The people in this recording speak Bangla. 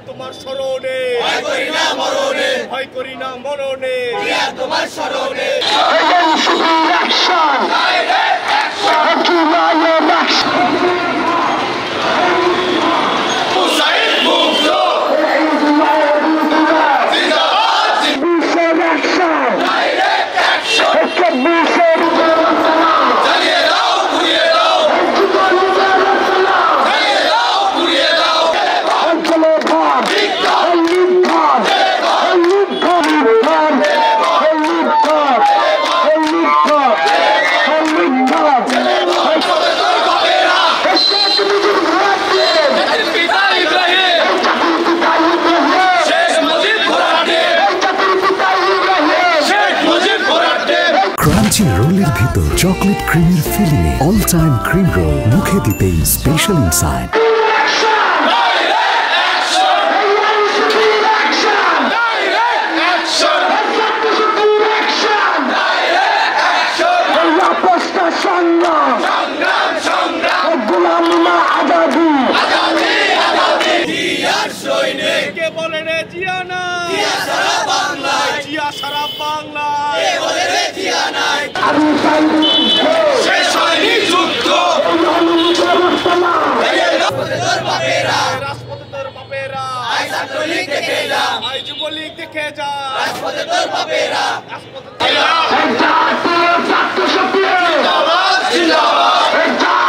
তোমার স্মরণে ভয় করি না মরণে ভয় করি না মরণে জিয়া তোমার স্মরণে ক্রাঞ্চি রোলের ভিতর চকলেট ক্রিমের filling all time cream roll মুখে দিতেই স্পেশাল ইনসাইড বলে রে জিয়া নাই সারা বাংলায় জিয়া সারা বাংলায় বলে রে জিয়া নাই শেষ হয়নি যুদ্ধ রাজপথে তোর বাপেরা আই ছাত্রলীগ দেখে যা আই যুবলীগ দেখে যা রাজপথে তোর বাপেরা রাজপথে জিন্দাবাদ জিন্দাবাদ